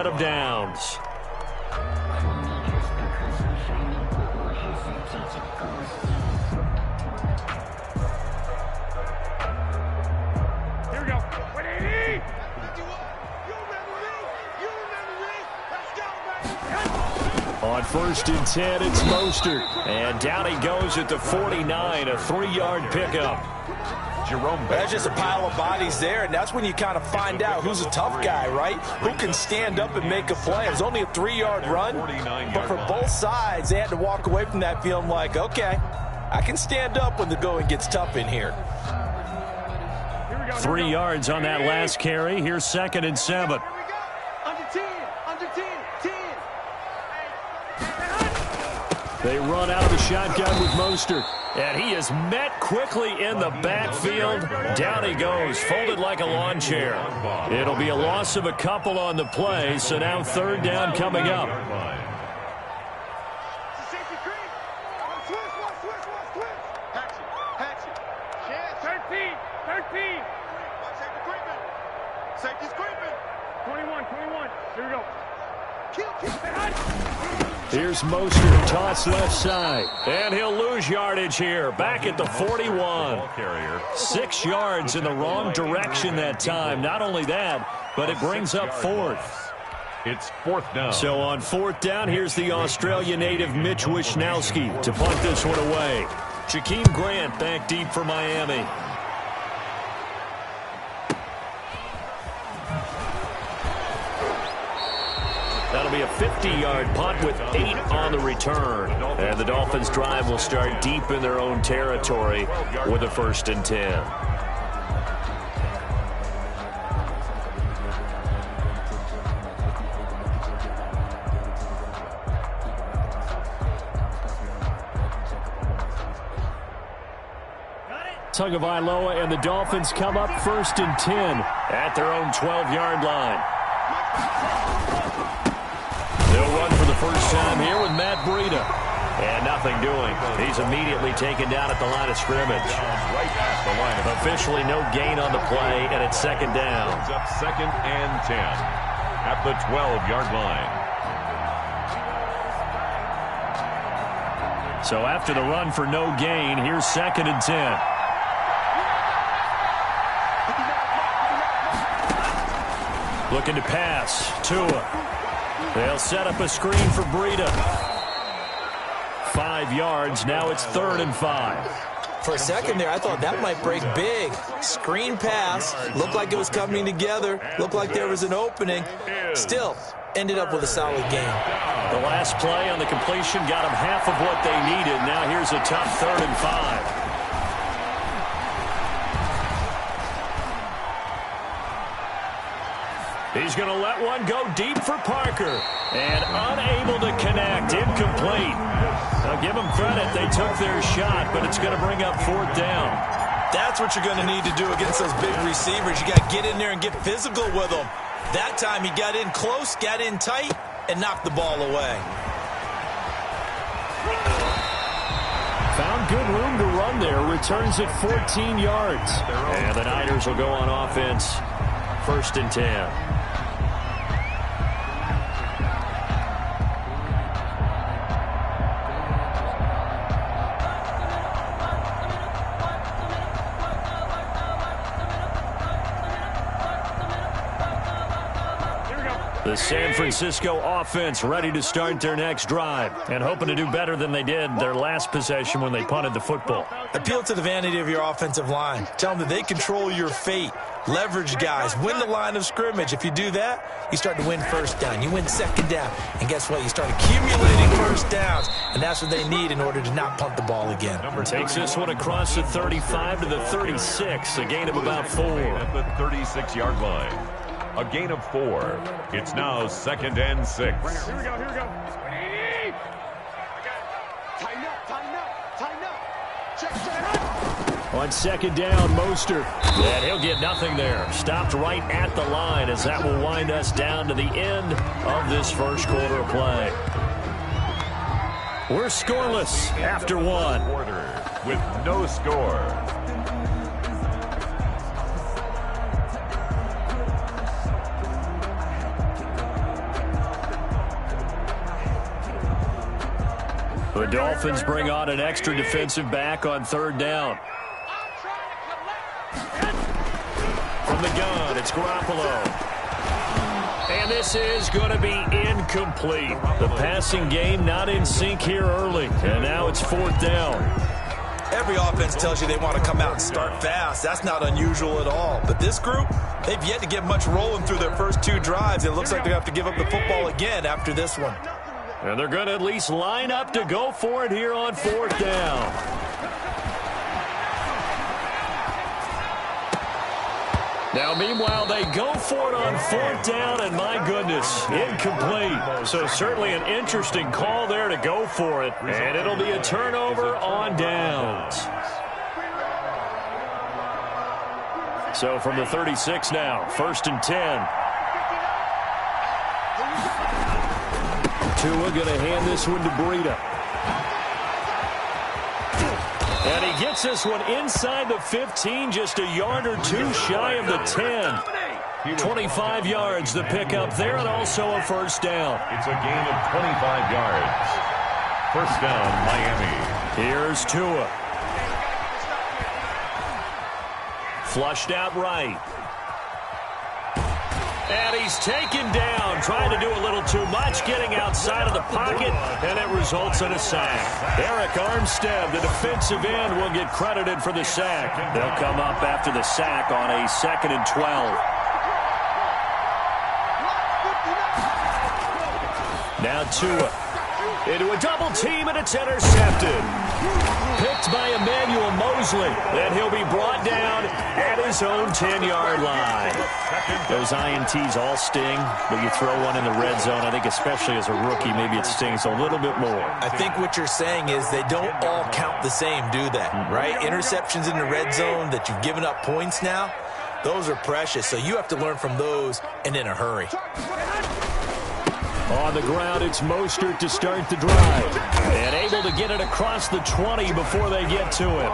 set of downs. Here we go. 180. On 1st and 10, it's Mostert. And down he goes at the 49, a 3-yard pickup. That's just a pile of bodies there, and that's when you kind of find out who's a tough guy, right? Who can stand up and make a play. It was only a 3-yard run, but for both sides, they had to walk away from that feeling like, okay, I can stand up when the going gets tough in here. 3 yards on that last carry. Here's 2nd and 7. Under 10, under 10, 10. They run out of the shotgun with Mostert. And he is met quickly in the backfield. Down he goes, folded like a lawn chair. It'll be a loss of a couple on the play, so now 3rd down coming up. Safety's creeping. 21. Here we go. Here's Mostert, toss left side. And he'll lose yardage here. Back at the 41. 6 yards in the wrong direction that time. Not only that, but it brings up 4th. It's 4th down. So on 4th down, here's the Australia native Mitch Wishnowski to punt this one away. Jakeem Grant back deep for Miami. That'll be a 50-yard punt with 8 on the return. And the Dolphins' drive will start deep in their own territory with a 1st and 10. Tagovailoa and the Dolphins come up 1st and 10 at their own 12-yard line. They'll run for the first time here with Matt Breida. And nothing doing. He's immediately taken down at the line of scrimmage. Officially no gain on the play, and it's 2nd down. Up 2nd and 10 at the 12-yard line. So after the run for no gain, here's 2nd and 10. Looking to pass. Tua. They'll set up a screen for Breida. 5 yards. Now it's 3rd and 5. For a second there, I thought that might break big. Screen pass. Looked like it was coming together. Looked like there was an opening. Still, ended up with a solid game. The last play on the completion got them half of what they needed. Now here's a tough 3rd and 5. He's going to let one go deep for Parker. And unable to connect. Incomplete. Now give them credit. They took their shot, but it's going to bring up 4th down. That's what you're going to need to do against those big receivers. You got to get in there and get physical with them. That time he got in close, got in tight, and knocked the ball away. Found good room to run there. Returns at 14 yards. And the Niners will go on offense. 1st and 10. The San Francisco offense ready to start their next drive and hoping to do better than they did their last possession when they punted the football. Appeal to the vanity of your offensive line. Tell them that they control your fate. Leverage guys. Win the line of scrimmage. If you do that, you start to win 1st down. You win 2nd down. And guess what? You start accumulating 1st downs. And that's what they need in order to not punt the ball again. Takes this one across the 35 to the 36. A gain of about 4. At the 36-yard line. A gain of 4. It's now 2nd and 6. Here we go. 180. Tighten up. Check. On 2nd down, Mostert. And he'll get nothing there. Stopped right at the line as that will wind us down to the end of this first quarter of play. We're scoreless after 1. Quarter with no score. The Dolphins bring on an extra defensive back on third down. From the gun, it's Garoppolo. And this is going to be incomplete. The passing game not in sync here early. And now it's fourth down. Every offense tells you they want to come out and start fast. That's not unusual at all. But this group, they've yet to get much rolling through their first two drives. It looks like they have to give up the football again after this one. And they're going to at least line up to go for it here on fourth down. Now, meanwhile, they go for it on fourth down, and my goodness, incomplete. So certainly an interesting call there to go for it, and it'll be a turnover on downs. So from the 36 now, 1st and 10. Tua going to hand this one to Breida. And he gets this one inside the 15, just a yard or two shy of the 10. 25 yards the pickup there, and also a first down. It's a gain of 25 yards. First down, Miami. Here's Tua. Flushed out right. And he's taken down, trying to do a little too much, getting outside of the pocket, and it results in a sack. Eric Armstead, the defensive end, will get credited for the sack. They'll come up after the sack on a 2nd and 12. Now Tua into a double team, and it's intercepted. Picked by Emmanuel Mosley. Then he'll be brought down at his own 10-yard line. Those INTs all sting, but you throw one in the red zone, I think especially as a rookie, maybe it stings a little bit more. I think what you're saying is they don't all count the same, do they? Right? Interceptions in the red zone that you've given up points now, those are precious. So you have to learn from those and in a hurry. On the ground, it's Mostert to start the drive. And able to get it across the 20 before they get to him.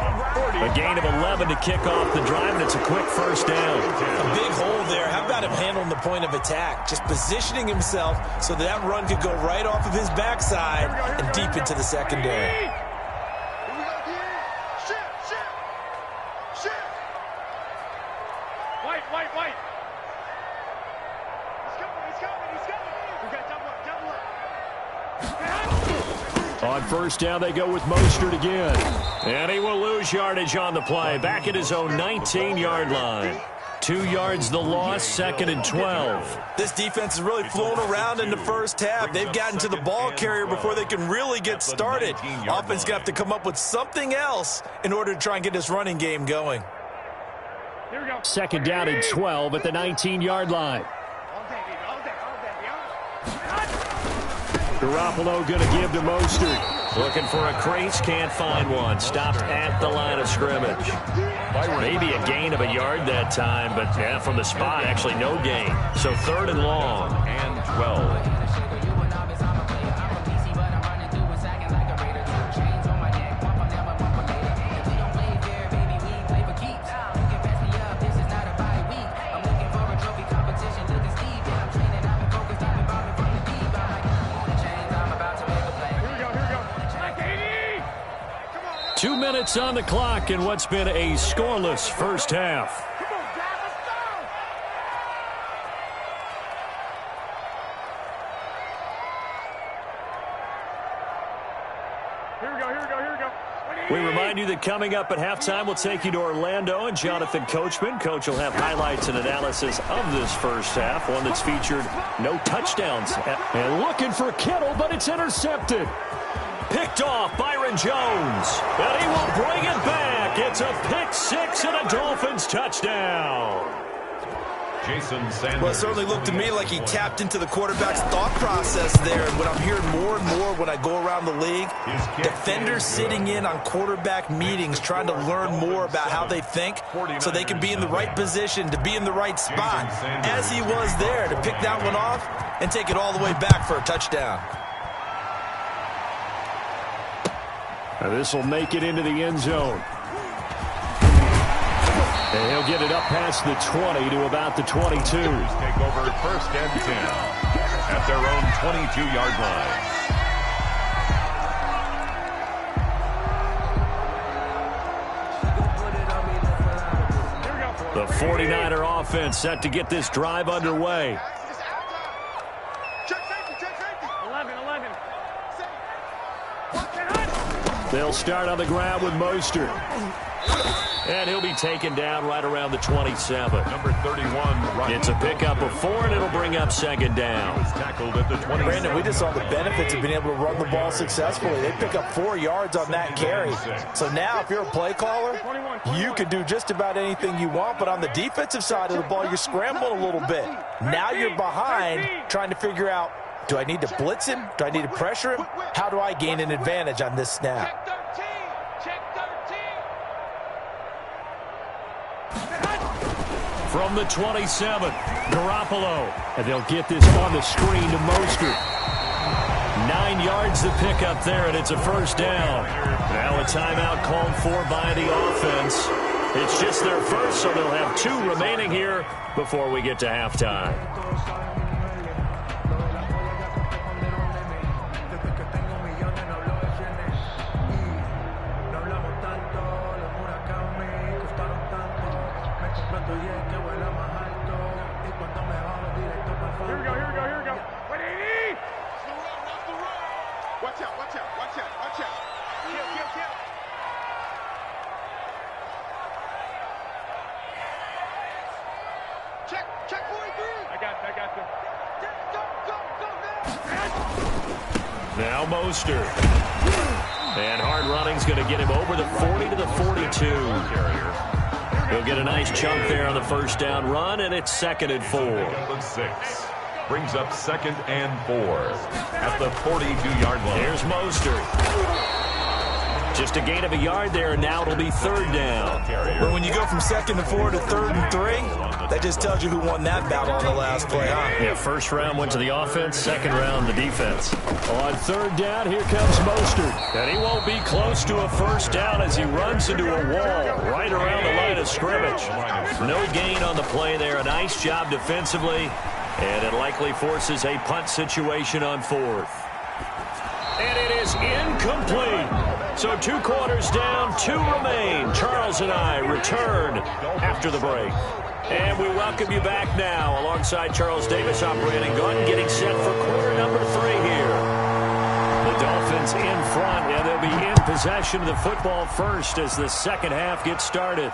A gain of 11 to kick off the drive, and it's a quick first down. A big hole there. How about him handling the point of attack? Just positioning himself so that run could go right off of his backside and deep into the secondary. White. He's coming. We got double up. On first down, they go with Mostert again. And he will lose yardage on the play. Back at his own 19-yard line. 2 yards the loss, 2nd and 12. This defense has really flown around in the first half. They've gotten to the ball carrier before they can really get started. Offense got to come up with something else in order to try and get this running game going. Here we go. 2nd down and 12 at the 19-yard line. Garoppolo going to give to Mostert. Looking for a crease, can't find one. Stopped at the line of scrimmage. Maybe a gain of a yard that time, but yeah, from the spot, actually no gain. So 3rd and long. And 12. Two minutes on the clock in what's been a scoreless first half. Here we go. We remind you that coming up at halftime, we'll take you to Orlando and Jonathan Coachman. Coach will have highlights and analysis of this first half, one that's featured no touchdowns. And looking for Kittle, but it's intercepted. Picked off Byron Jones, and he will bring it back. It's a pick six and a Dolphins touchdown. Jason Sanders. Well, it certainly looked to me like he tapped into the quarterback's thought process there. And what I'm hearing more and more when I go around the league, defenders sitting in on quarterback meetings trying to learn more about how they think so they can be in the right position, to be in the right spot, as he was there, to pick that one off and take it all the way back for a touchdown. This will make it into the end zone. And he'll get it up past the 20 to about the 22. Take over 1st and 10 at their own 22-yard line. The 49er offense set to get this drive underway. Check safety. 11. They'll start on the ground with Mostert. And he'll be taken down right around the 27. Number 31. It's a pickup of 4, and it'll bring up second down. Tackled at the 27. Brandon, we just saw the benefits of being able to run the ball successfully. They pick up 4 yards on that carry. So now if you're a play caller, you can do just about anything you want. But on the defensive side of the ball, you're scrambling a little bit. Now you're behind trying to figure out, do I need to blitz him? Do I need to pressure him? How do I gain an advantage on this snap? From the 27, Garoppolo. And they'll get this on the screen to Mostert. 9 yards to pick up there, and it's a first down. Now a timeout called for by the offense. It's just their first, so they'll have 2 remaining here before we get to halftime. Check 43. I got you. Now Mostert. And hard running's going to get him over the 40 to the 42. He'll get a nice chunk there on the first down run, and it's 2nd and 4. 6. Brings up 2nd and 4 at the 42-yard line. Here's Mostert. Just a gain of a yard there, and now it'll be 3rd down. But when you go from 2nd and 4 to 3rd and 3, that just tells you who won that battle on the last play, huh? Yeah, first round went to the offense, second round the defense. On 3rd down, here comes Mostert. And he won't be close to a first down as he runs into a wall right around the line of scrimmage. No gain on the play there. A nice job defensively, and it likely forces a punt situation on 4th. And it is incomplete. So 2 quarters down, 2 remain. Charles and I return after the break. And we welcome you back now alongside Charles Davis operating gun, getting set for quarter number 3 here. The Dolphins in front, and they'll be in possession of the football first as the second half gets started.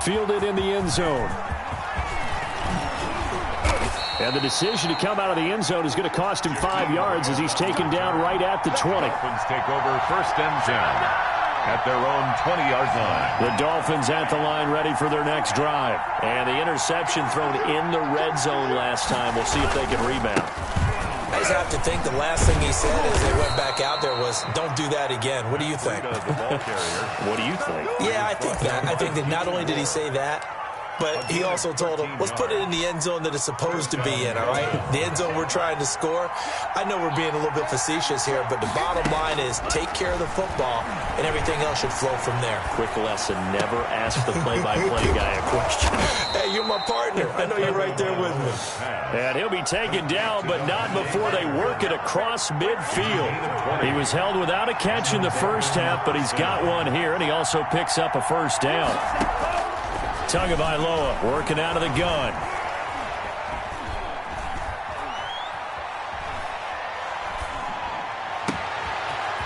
Fielded in the end zone. And the decision to come out of the end zone is going to cost him 5 yards as he's taken down right at the 20. Dolphins take over 1st and 10 at their own 20-yard line. The Dolphins at the line ready for their next drive. And the interception thrown in the red zone last time. We'll see if they can rebound. I just have to think the last thing he said as they went back out there was, don't do that again. What do you think? What do you think? Yeah, I think that. I think that not only did he say that, but he also told him, let's put it in the end zone that it's supposed to be in, all right? The end zone we're trying to score. I know we're being a little bit facetious here, but the bottom line is take care of the football, and everything else should flow from there. Quick lesson, never ask the play-by-play guy a question. Hey, you're my partner. I know you're right there with me. And he'll be taken down, but not before they work it across midfield. He was held without a catch in the first half, but he's got one here, and he also picks up a first down. Tagovailoa working out of the gun.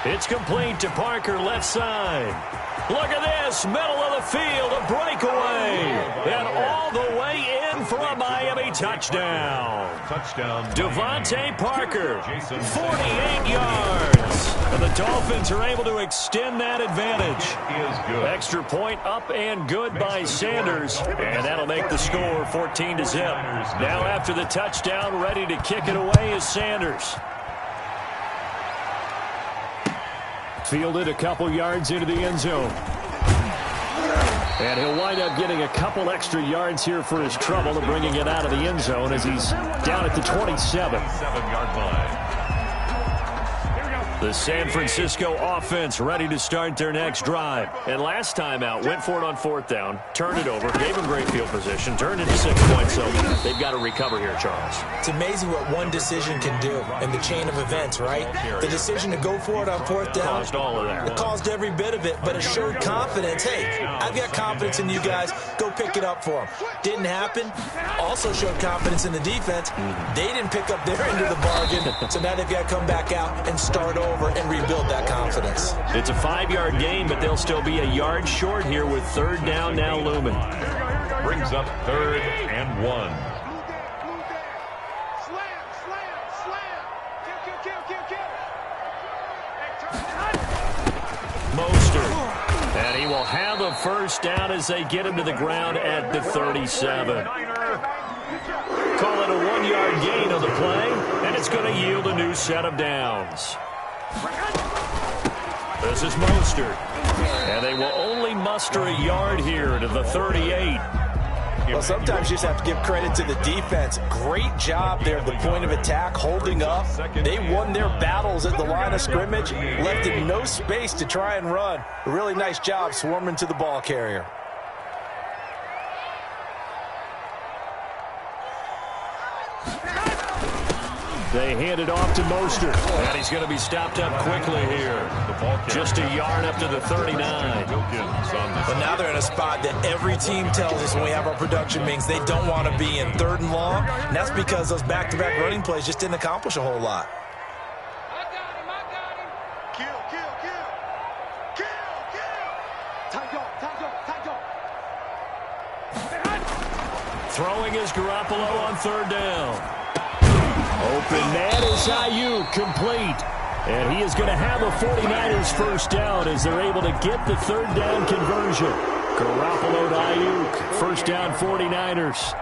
It's complete to Parker, left side. Look at this, middle of the field, a breakaway. And all the way in for a Miami touchdown. Devontae Parker, 48 yards. And the Dolphins are able to extend that advantage. Extra point up and good by Sanders. And that'll make the score 14-0. Now after the touchdown, ready to kick it away is Sanders. Fielded a couple yards into the end zone. And he'll wind up getting a couple extra yards here for his trouble and bringing it out of the end zone as he's down at the 27. 7-yard line. The San Francisco offense ready to start their next drive. And last time out, went for it on 4th down, turned it over, gave them great field position, turned it to 6 points, so they've got to recover here, Charles. It's amazing what one decision can do in the chain of events, right? The decision to go for it on 4th down. Caused all of that. It caused every bit of it, but it showed confidence. Hey, I've got confidence in you guys. Go pick it up for them. Didn't happen. Also showed confidence in the defense. They didn't pick up their end of the bargain, so now they've got to come back out and start over and rebuild that confidence. It's a 5-yard gain, but they'll still be a yard short here with 3rd down now looming. Brings up 3rd and 1. Mostert. And he will have a 1st down as they get him to the ground at the 37. Call it a 1-yard gain on the play, and it's going to yield a new set of downs. This is Mostert. And they will only muster a yard here to the 38. Well, sometimes you just have to give credit to the defense. Great job there at the point of attack, holding up. They won their battles at the line of scrimmage, left him no space to try and run. A really nice job swarming to the ball carrier. They hand it off to Mostert, and he's going to be stopped up quickly here. Just a yard up to the 39. But now they're in a spot that every team tells us when we have our production meetings they don't want to be in, 3rd and long, and that's because those back-to-back running plays just didn't accomplish a whole lot. I got him. Kill. Tight. Throwing is Garoppolo on 3rd down. Open man is Ayuk, complete. And he is going to have a 49ers 1st down as they're able to get the 3rd down conversion. Garoppolo to Ayuk, 1st down 49ers.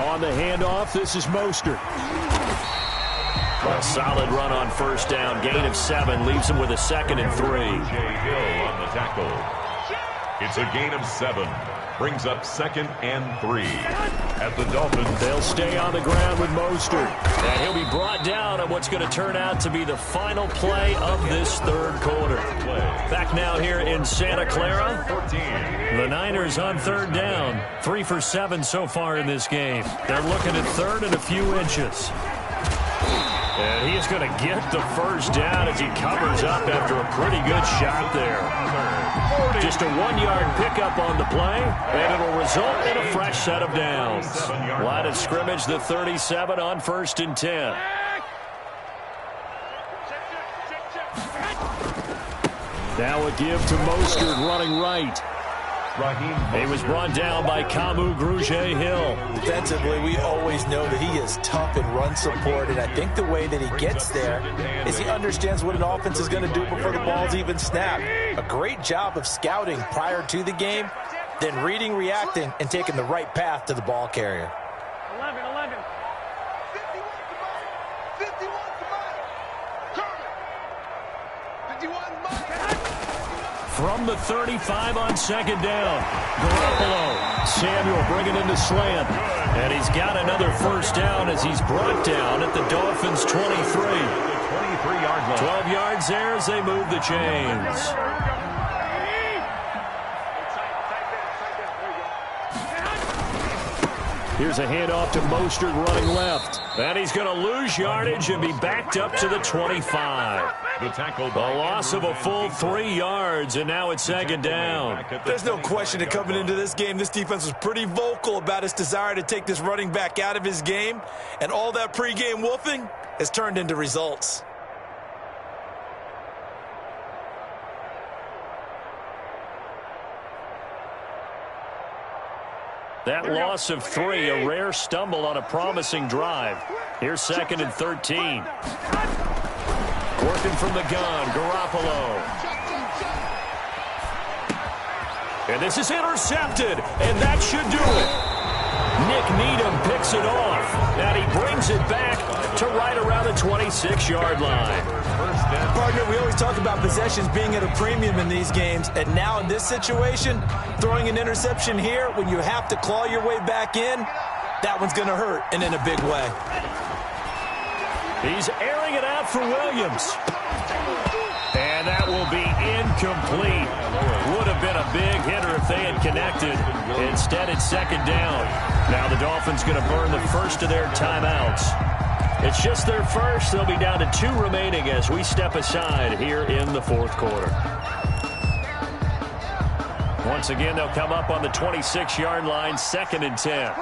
On the handoff, this is Mostert. A solid run on 1st down. Gain of 7 leaves him with a 2nd and 3. Hill on the tackle. It's a gain of 7. Brings up 2nd and 3. At the Dolphins. They'll stay on the ground with Mostert. And he'll be brought down at what's going to turn out to be the final play of this 3rd quarter. Back now here in Santa Clara. The Niners on 3rd down. 3 for 7 so far in this game. They're looking at 3rd and a few inches. And he is going to get the 1st down as he covers up after a pretty good shot there. Just a 1-yard pickup on the play, and it'll result in a fresh set of downs. Line of scrimmage, the 37 on 1st and 10. Now a give to Mostert running right. He was brought down by Kamu Grugier-Hill. Defensively, we always know that he is tough in run support, and I think the way that he gets there is he understands what an offense is going to do before the ball's even snapped. A great job of scouting prior to the game, then reading, reacting, and taking the right path to the ball carrier. 11. 51. From the 35 on 2nd down. Garoppolo. Samuel bringing in the slant. And he's got another 1st down as he's brought down at the Dolphins' 23. 23-yard line. 12 yards there as they move the chains. Here's a handoff to Mostert running left. And he's going to lose yardage and be backed up to the 25. The tackle. A loss of a full 3 yards, and now it's 2nd down. There's no question that coming into this game, this defense was pretty vocal about its desire to take this running back out of his game, and all that pregame wolfing has turned into results. That loss of 3, a rare stumble on a promising drive. Here's 2nd and 13. Working from the gun, Garoppolo. And this is intercepted, and that should do it. Nick Needham picks it off, and he brings it back to right around the 26-yard line. Partner, we always talk about possessions being at a premium in these games, and now in this situation, throwing an interception here when you have to claw your way back in, that one's going to hurt, and in a big way. He's airing it out for Williams. And that will be incomplete. Would have been a big hitter if they had connected. Instead, it's second down. Now the Dolphins going to burn the first of their timeouts. It's just their first. They'll be down to 2 remaining as we step aside here in the fourth quarter. Once again, they'll come up on the 26-yard line, 2nd and 10.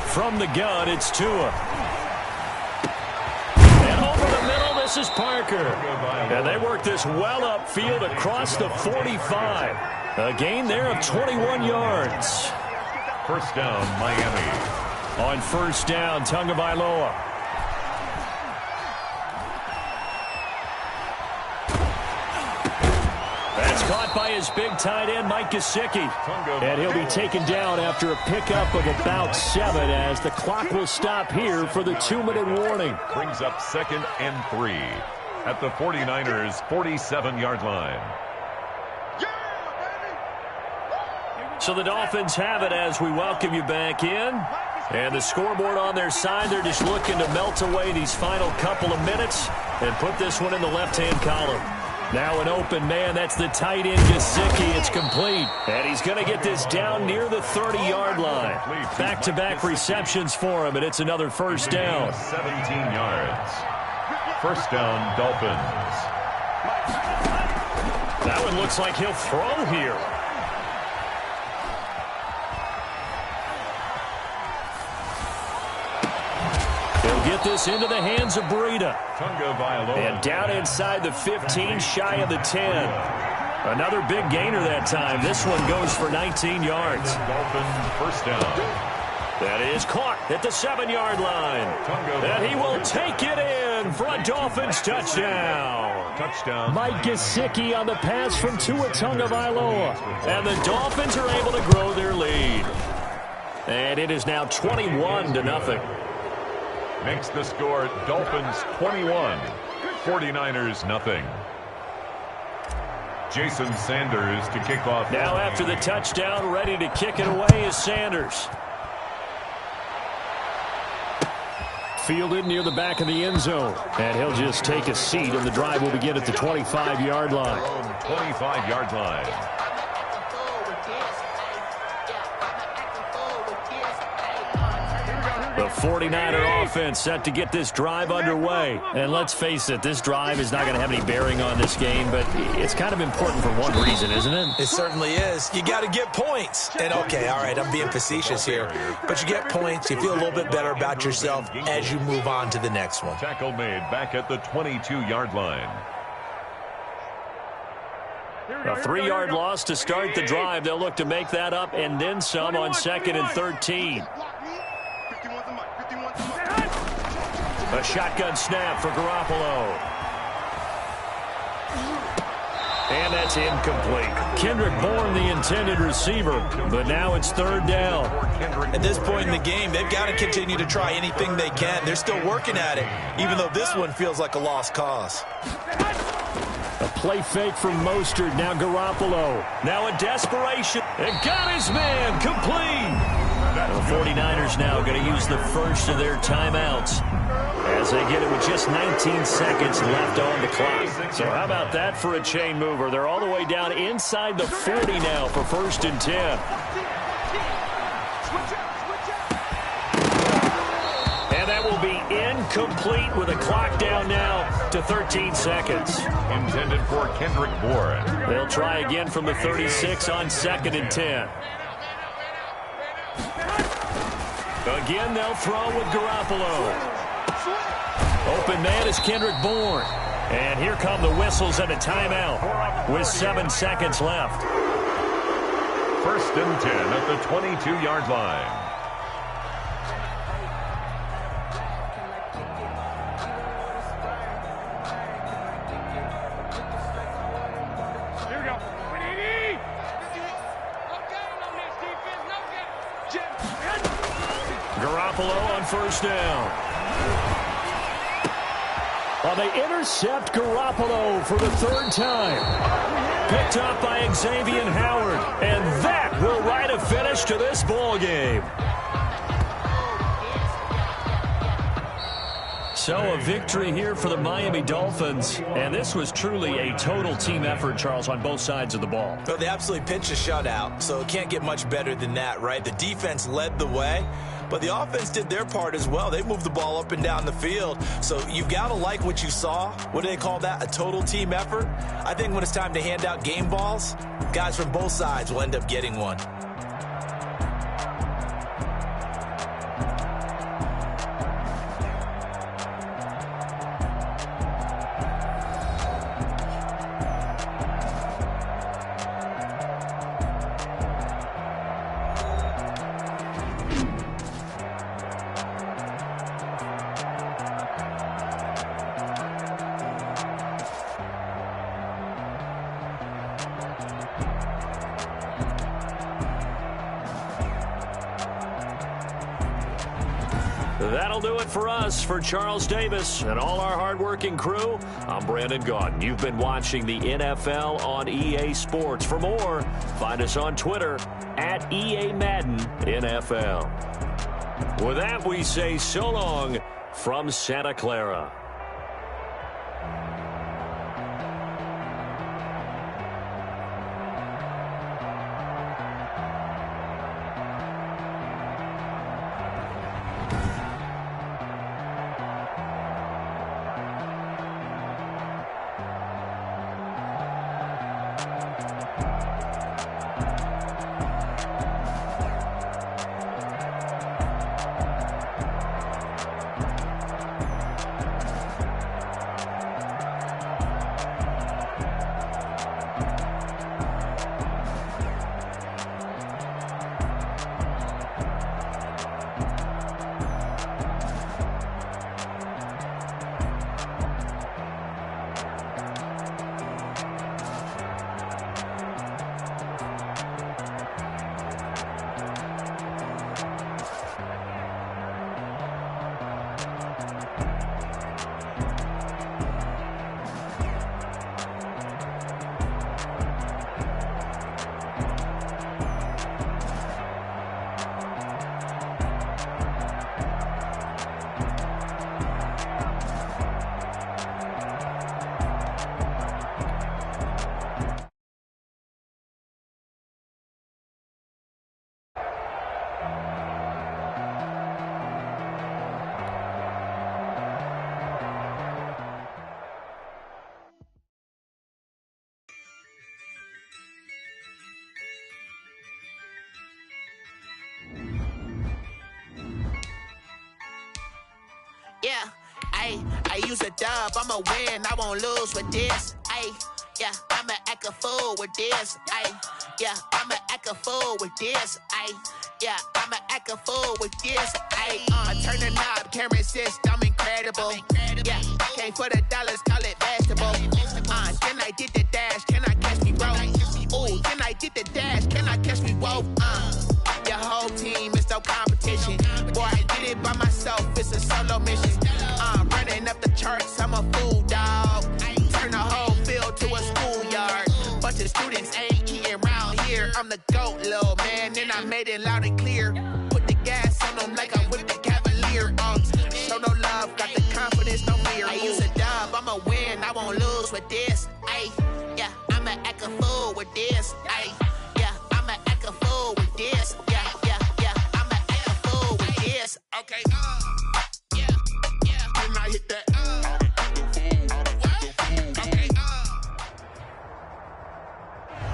From the gun, it's Tua. And over the middle, this is Parker. And they work this well upfield across the 45. A gain there of 21 yards. First down, Miami. On first down, Tagovailoa. Caught by his big tight end, Mike Gesicki. And he'll be taken down after a pickup of about 7 as the clock will stop here for the 2-minute warning. Brings up 2nd and 3 at the 49ers' 47-yard line. So the Dolphins have it as we welcome you back in. And the scoreboard on their side, they're just looking to melt away these final couple of minutes and put this one in the left-hand column. Now an open man, that's the tight end Gesicki. It's complete. And he's going to get this down near the 30-yard line. Back-to-back receptions for him, and it's another first down. 17 yards. First down, Dolphins. That one looks like he'll throw here. Get this into the hands of Breida. And down inside the 15, shy of the 10. Another big gainer that time. This one goes for 19 yards. Dolphin first down. That is caught at the 7-yard line. And he will take it in for a Dolphins touchdown. Touchdown. Mike Gesicki on the pass from Tua Tagovailoa. And the Dolphins are able to grow their lead. And it is now 21-0. Makes the score Dolphins 21, 49ers nothing. Jason Sanders to kick off. Now after the touchdown, ready to kick it away is Sanders. Fielded near the back of the end zone. And he'll just take a seat, and the drive will begin at the 25-yard line. 25-yard line. The 49er offense set to get this drive underway. And let's face it, this drive is not going to have any bearing on this game, but it's kind of important for one reason, isn't it? It certainly is. You got to get points. And, okay, all right, I'm being facetious here. But you get points, you feel a little bit better about yourself as you move on to the next one. Tackle made back at the 22-yard line. A 3-yard loss to start the drive. They'll look to make that up and then some on 2nd and 13. A shotgun snap for Garoppolo. And that's incomplete. Kendrick Bourne, the intended receiver, but now it's 3rd down. At this point in the game, they've got to continue to try anything they can. They're still working at it, even though this one feels like a lost cause. A play fake from Mostert, now Garoppolo. Now a desperation, and got his man, complete. The 49ers now going to use the first of their timeouts as they get it with just 19 seconds left on the clock. So how about that for a chain mover? They're all the way down inside the 40 now for 1st and 10. And that will be incomplete with a clock down now to 13 seconds. Intended for Kendrick Bourne. They'll try again from the 36 on 2nd and 10. Again, they'll throw with Garoppolo. Open man is Kendrick Bourne. And here come the whistles and a timeout with 7 seconds left. 1st and 10 at the 22-yard line. Garoppolo on on first down. Well, they intercept Garoppolo for the third time. Picked up by Xavier Howard. And that will write a finish to this ball game. So a victory here for the Miami Dolphins. And this was truly a total team effort, Charles, on both sides of the ball. Well, they absolutely pinched a shutout, so it can't get much better than that, right? The defense led the way, but the offense did their part as well. They moved the ball up and down the field. So you've got to like what you saw. What do they call that? A total team effort? I think when it's time to hand out game balls, guys from both sides will end up getting one. That'll do it for us. For Charles Davis and all our hardworking crew, I'm Brandon Gaudin. You've been watching the NFL on EA Sports. For more, find us on Twitter at EA Madden NFL. With that, we say so long from Santa Clara. Yeah, I use a dub, I'ma win, I won't lose with this. Yeah, I'ma act a fool with this. Yeah, I'ma act a fool with this. Yeah, I'ma act a fool with this. I turn the knob, can't resist, I'm incredible. Yeah, came for the dollars, call it vegetable. Then I did the dash, can I catch me, bro? Ooh, then I did the dash, can I catch me, whoa? Your whole team is no competition. Boy, I did it by myself, it's a solo mission. Running up the charts, I'm a fool, dog. Turn the whole field to a schoolyard. Bunch of students ain't eating round here. I'm the GOAT, little man, and I made it loud and clear. Put the gas on them like I'm with the Cavalier. Show no love, got the confidence, no fear. I use a dub, I'ma win, I won't lose with this. Yeah, I'ma act a fool with this. Yeah, I'ma act a fool with this. Yeah, I'ma act a fool with this. Okay, yeah, then I hit that.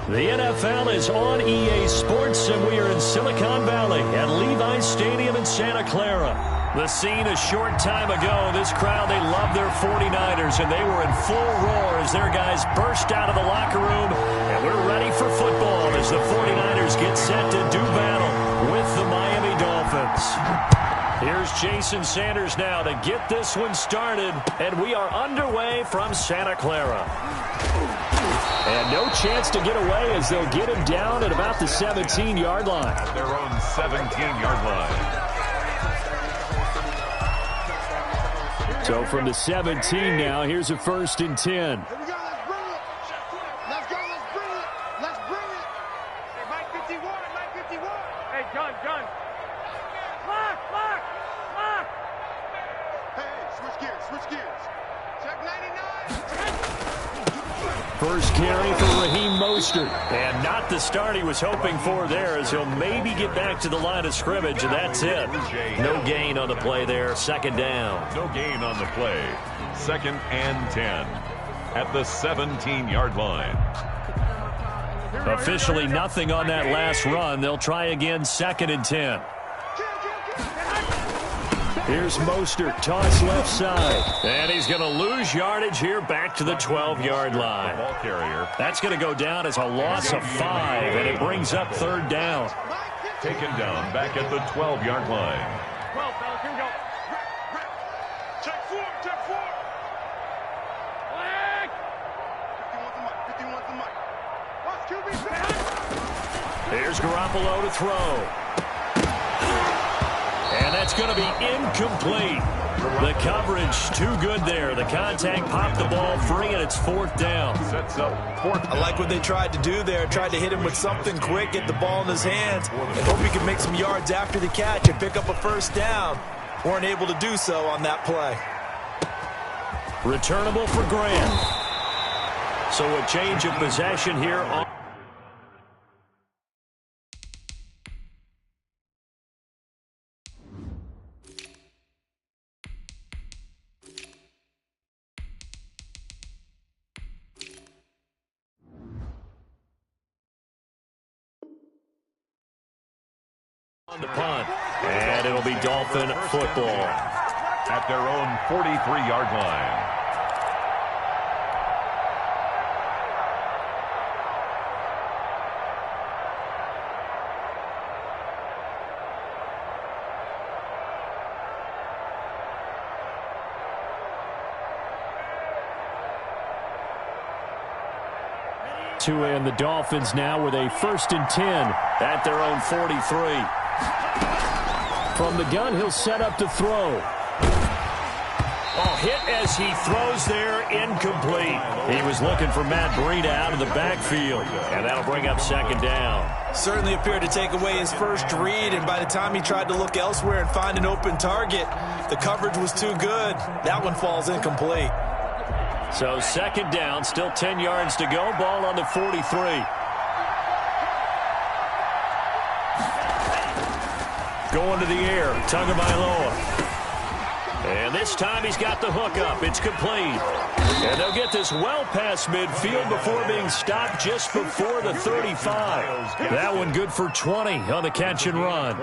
The NFL is on EA Sports, and we are in Silicon Valley at Levi's Stadium in Santa Clara. The scene a short time ago, this crowd, they love their 49ers, and they were in full roar as their guys burst out of the locker room, and we're ready for football as the 49ers get set to do battle with the Miami Dolphins. Here's Jason Sanders now to get this one started, and we are underway from Santa Clara. And no chance to get away as they'll get him down at about the 17-yard line. Their own 17-yard line. So from the 17 now, here's a 1st and 10. Here we go. Let's bring it. Let's go. Let's bring it. Let's bring it. Hey, Mike 51. Mike 51. Hey, gun. Lock. Hey, switch gears. Check 99. First carry for Raheem Mostert. And not the start he was hoping for there, as he'll maybe get back to the line of scrimmage, and that's it. No gain on the play there. 2nd down. No gain on the play. 2nd and 10 at the 17-yard line. Officially nothing on that last run. They'll try again, 2nd and 10. Here's Mostert, toss left side. And he's going to lose yardage here back to the 12-yard line. Ball carrier. That's going to go down as a loss of 5, and it brings up 3rd down. Taken down back at the 12-yard line. 12, fellas. Here we go. Check 4. Flag. 51's the mic. Watch QB back. Here's Garoppolo to throw. And that's going to be incomplete. The coverage too good there. The contact popped the ball free, and it's 4th down. Sets up 4th. I like what they tried to do there. Tried to hit him with something quick, get the ball in his hands, and hope he could make some yards after the catch and pick up a 1st down. Weren't able to do so on that play. Returnable for Grant. So a change of possession here on the punt, and it'll be Dolphin football at their own 43-yard line. And the Dolphins now with a 1st and 10 at their own 43. From the gun, he'll set up to throw. Oh, hit as he throws there, incomplete. He was looking for Matt Breida out of the backfield, and that'll bring up 2nd down. Certainly appeared to take away his first read, and by the time he tried to look elsewhere and find an open target, the coverage was too good. That one falls incomplete. So 2nd down, still 10 yards to go. Ball on the 43. Going to the air, Tagovailoa. And this time he's got the hook up. It's complete. And they'll get this well past midfield before being stopped just before the 35. That one good for 20 on the catch and run.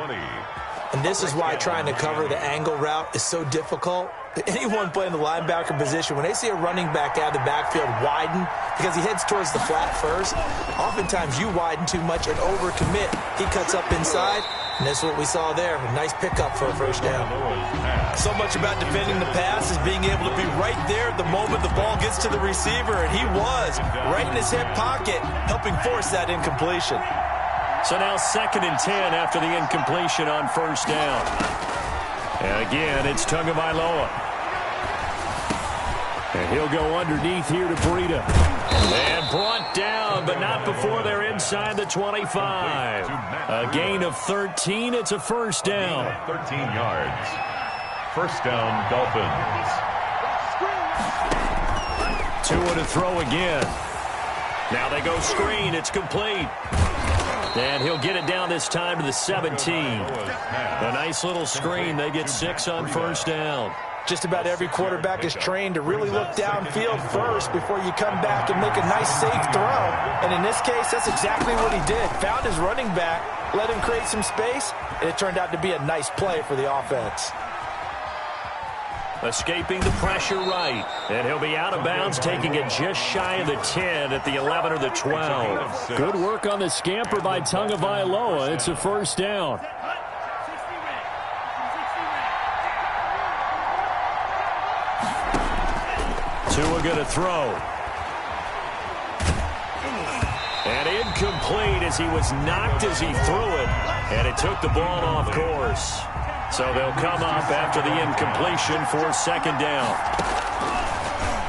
And this is why trying to cover the angle route is so difficult. Anyone playing the linebacker position, when they see a running back out of the backfield widen because he heads towards the flat first, oftentimes you widen too much and overcommit. He cuts up inside, and that's what we saw there. A nice pickup for a 1st down. So much about defending the pass is being able to be right there at the moment the ball gets to the receiver, and he was right in his hip pocket, helping force that incompletion. So now 2nd and 10 after the incompletion on 1st down. And again, it's Tagovailoa. And he'll go underneath here to Breida. And brought down, but not before they're inside the 25. A gain of 13. It's a 1st down. 13 yards. 1st down, Dolphins. Tua to throw again. Now they go screen. It's complete. And he'll get it down this time to the 17. A nice little screen. They get 6 on 1st down. Just about every quarterback is trained to really look downfield first before you come back and make a nice, safe throw. And in this case, that's exactly what he did. Found his running back, let him create some space, and it turned out to be a nice play for the offense. Escaping the pressure right. And he'll be out of bounds, taking it just shy of the 10 at the 11 or the 12. Good work on the scamper by Tagovailoa. It's a 1st down. Tua going to throw. And incomplete as he was knocked as he threw it. And it took the ball off course. So they'll come up after the incompletion for second down.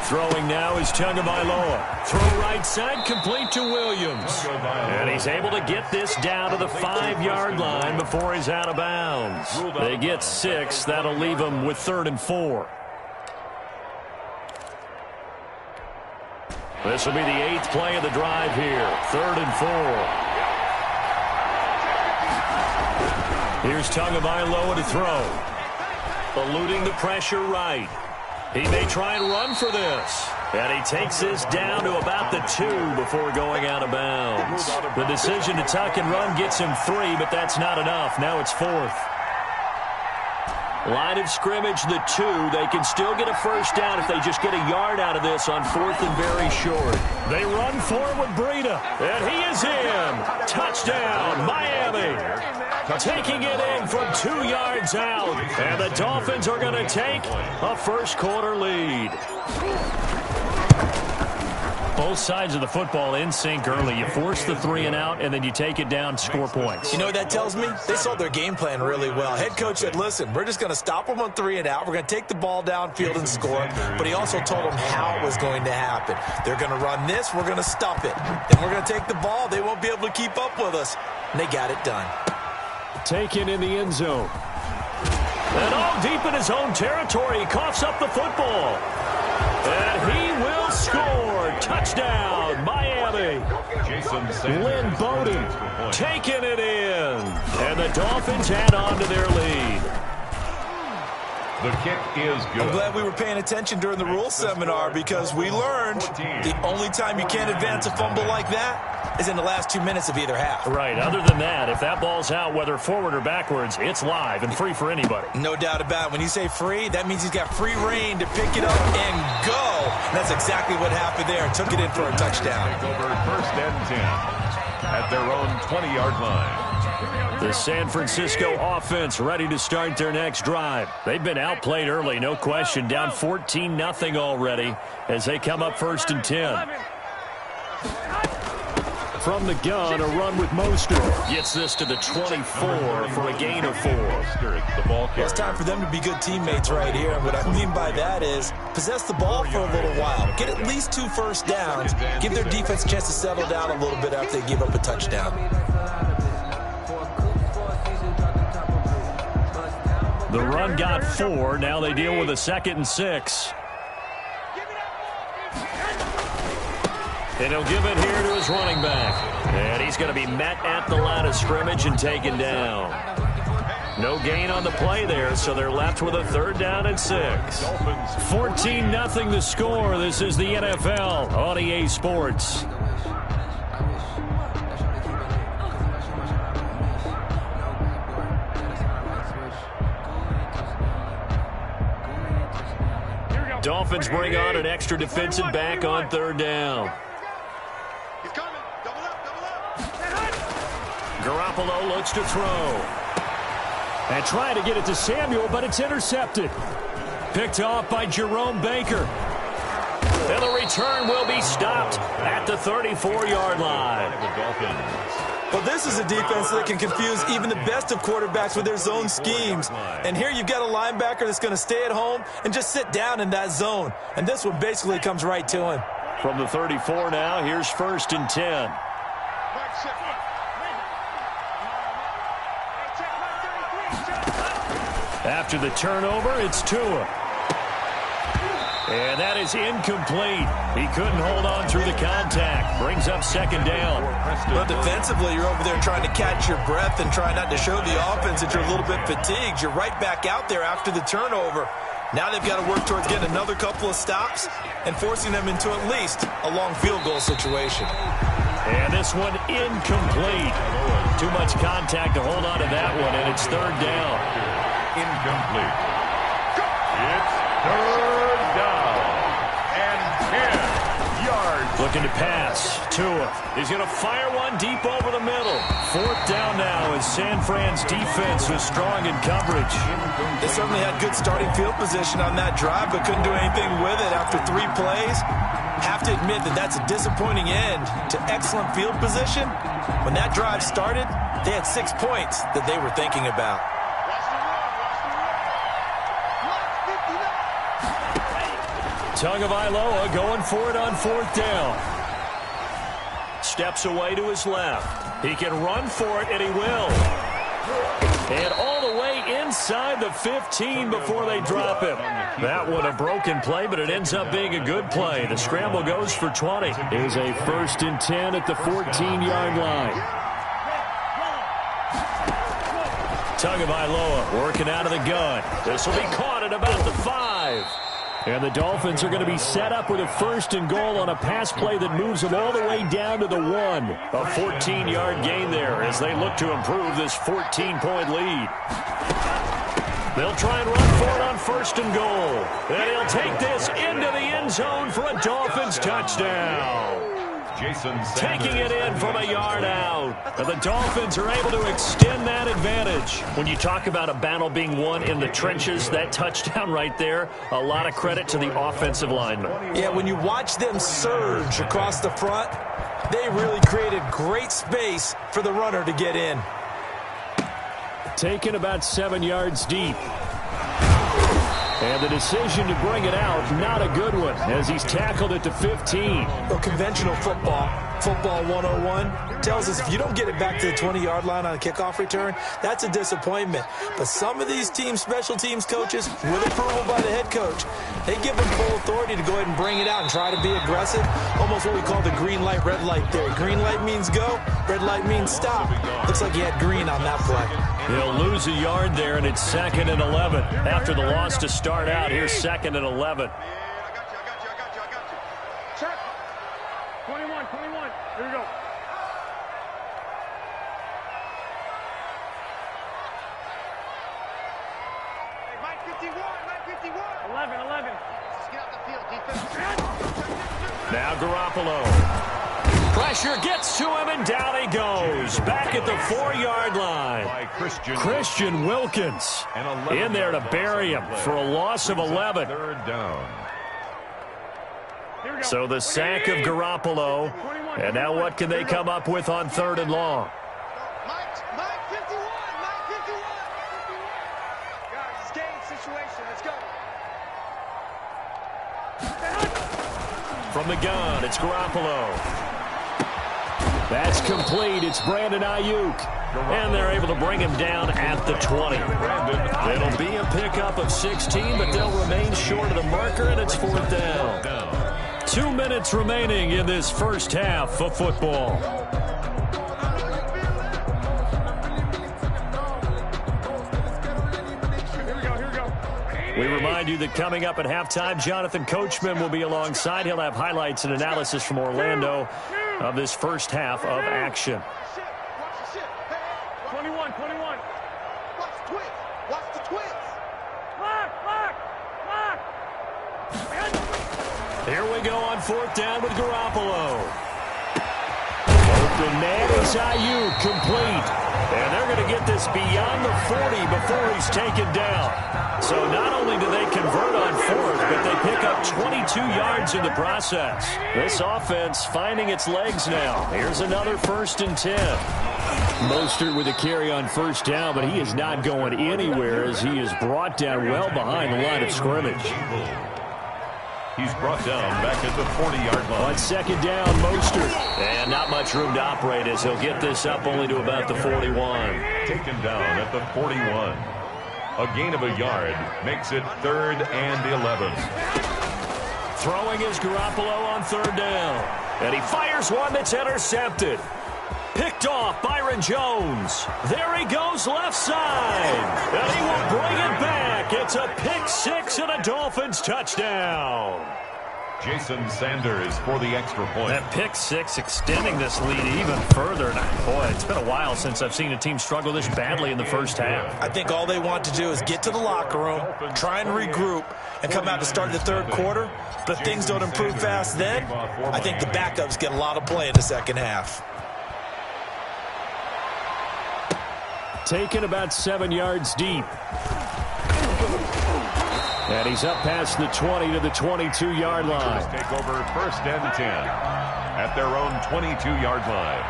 Throwing now is Tagovailoa. Throw right side, complete to Williams. And he's able to get this down to the 5-yard line before he's out of bounds. They get 6. That'll leave them with 3rd and 4. This will be the 8th play of the drive here. 3rd and 4. Here's Tagovailoa to throw. Eluding the pressure right. He may try and run for this. And he takes this down to about the 2 before going out of bounds. The decision to tuck and run gets him 3, but that's not enough. Now it's 4th. Line of scrimmage, the 2. They can still get a first down if they just get a yard out of this on 4th and very short. They run for it with Breida. And he is in. Touchdown, Miami. Taking it in from 2 yards out. And the Dolphins are going to take a first-quarter lead. Both sides of the football in sync early. You force the 3 and out, and then you take it down, score points. You know what that tells me? They sold their game plan really well. Head coach said, listen, we're just going to stop them on 3 and out. We're going to take the ball downfield and score. But he also told them how it was going to happen. They're going to run this. We're going to stop it. Then we're going to take the ball. They won't be able to keep up with us. And they got it done. Taken in the end zone. And all deep in his own territory. He coughs up the football. And he will score. Touchdown, Miami. Lynn Bowden taking it in. And the Dolphins add on to their lead. The kick is good. I'm glad we were paying attention during the rules seminar because we learned the only time you can't advance a fumble like that is in the last 2 minutes of either half. Right. Other than that, if that ball's out, whether forward or backwards, it's live and free for anybody. No doubt about it. When you say free, that means he's got free reign to pick it up and go. And that's exactly what happened there. Took it in for a touchdown. Over 1st and 10 at their own 20-yard line. The San Francisco offense ready to start their next drive. They've been outplayed early, no question. Down 14-0 already as they come up 1st and 10. From the gun, a run with Mostert. Gets this to the 24 for a gain of 4. Well, it's time for them to be good teammates right here. And what I mean by that is possess the ball for a little while. Get at least 2 first downs. Give their defense a chance to settle down a little bit after they give up a touchdown. The run got 4. Now they deal with a 2nd and 6. And he'll give it here to his running back. And he's going to be met at the line of scrimmage and taken down. No gain on the play there, so they're left with a 3rd down and 6. 14-0 the score. This is the NFL on EA Sports. Dolphins bring on an extra defensive back on 3rd down. He's coming. Double up, double up. Garoppolo looks to throw. And trying to get it to Samuel, but it's intercepted. Picked off by Jerome Baker. And the return will be stopped at the 34-yard line. Well, this is a defense that can confuse even the best of quarterbacks with their zone schemes. And here you've got a linebacker that's going to stay at home and just sit down in that zone. And this one basically comes right to him. From the 34 now, here's 1st and 10. After the turnover, it's Tua. And that is incomplete. He couldn't hold on through the contact. Brings up 2nd down. But defensively, you're over there trying to catch your breath and try not to show the offense that you're a little bit fatigued. You're right back out there after the turnover. Now they've got to work towards getting another couple of stops and forcing them into at least a long field goal situation. And this one incomplete. Too much contact to hold on to that one, and it's 3rd down. Incomplete. It's 3rd down and 10 yards. Looking to pass. Tua. He's going to fire one deep over the middle. 4th down now as San Fran's defense was strong in coverage. They certainly had good starting field position on that drive, but couldn't do anything with it after 3 plays. Have to admit that that's a disappointing end to excellent field position. When that drive started, they had 6 points that they were thinking about. Tagovailoa going for it on 4th down. Steps away to his left. He can run for it, and he will. And all the way inside the 15 before they drop him. That one a broken play, but it ends up being a good play. The scramble goes for 20. Is a 1st and 10 at the 14-yard line. Tagovailoa working out of the gun. This will be caught at about the 5. And the Dolphins are going to be set up with a 1st and goal on a pass play that moves them all the way down to the 1. A 14-yard gain there as they look to improve this 14-point lead. They'll try and run for it on 1st and goal. And he'll take this into the end zone for a Dolphins touchdown. Taking it in from a yard out. And the Dolphins are able to extend that advantage. When you talk about a battle being won in the trenches, that touchdown right there, a lot of credit to the offensive linemen. Yeah, when you watch them surge across the front, they really created great space for the runner to get in. Taken about 7 yards deep. And the decision to bring it out, not a good one, as he's tackled at the 15. Well, conventional football 101, tells us if you don't get it back to the 20-yard line on a kickoff return, that's a disappointment. But some of these team special teams coaches, with approval by the head coach, they give them full authority to go ahead and bring it out and try to be aggressive. Almost what we call the green light, red light theory. Green light means go, red light means stop. Looks like he had green on that play. He'll lose a yard there, and it's 2nd and 11. After the loss to start out, here's 2nd and 11. Check. 21. Here we go. Hey, Mike 51. 11. Just get out the field, defense. Now Garoppolo. Pressure gets to him, and down he goes. Back at the 4-yard line. Christian Wilkins in there to bury him for a loss of 11. 3rd down. So the sack of Garoppolo. And now what can they come up with on 3rd and long? Mike 51. Guys, it's game situation. Let's go. From the gun, it's Garoppolo. That's complete. It's Brandon Ayuk. And they're able to bring him down at the 20. It'll be a pickup of 16, but they'll remain short of the marker, and it's 4th down. 2 minutes remaining in this first half of football. We remind you that coming up at halftime, Jonathan Coachman will be alongside. He'll have highlights and analysis from Orlando of this first half of action. Watch the shit. Hey, 21. Watch the twins. Lock. Here we go on 4th down with Garoppolo. Open man is Ayuk, complete. And they're going to get this beyond the 40 before he's taken down. So not only do they convert on 4th, but they pick up 22 yards in the process. This offense finding its legs now. Here's another 1st and 10. Mostert with a carry on 1st down, but he is not going anywhere as he is brought down well behind the line of scrimmage. He's brought down back at the 40-yard line. On 2nd down, Mostert. And not much room to operate as he'll get this up only to about the 41. Taken down at the 41. A gain of a yard makes it 3rd and 11. Throwing is Garoppolo on 3rd down. And he fires one that's intercepted. Picked off Byron Jones. There he goes left side. And he will bring it back. It's a pick-6 and a Dolphins touchdown. Jason Sanders for the extra point. That pick-6 extending this lead even further. And boy, it's been a while since I've seen a team struggle this badly in the first half. I think all they want to do is get to the locker room, try and regroup, and come out to start the 3rd quarter. But if things don't improve fast then, I think the backups get a lot of play in the 2nd half. Taken about 7 yards deep. And he's up past the 20 to the 22-yard line. Take over 1st and 10 at their own 22-yard line.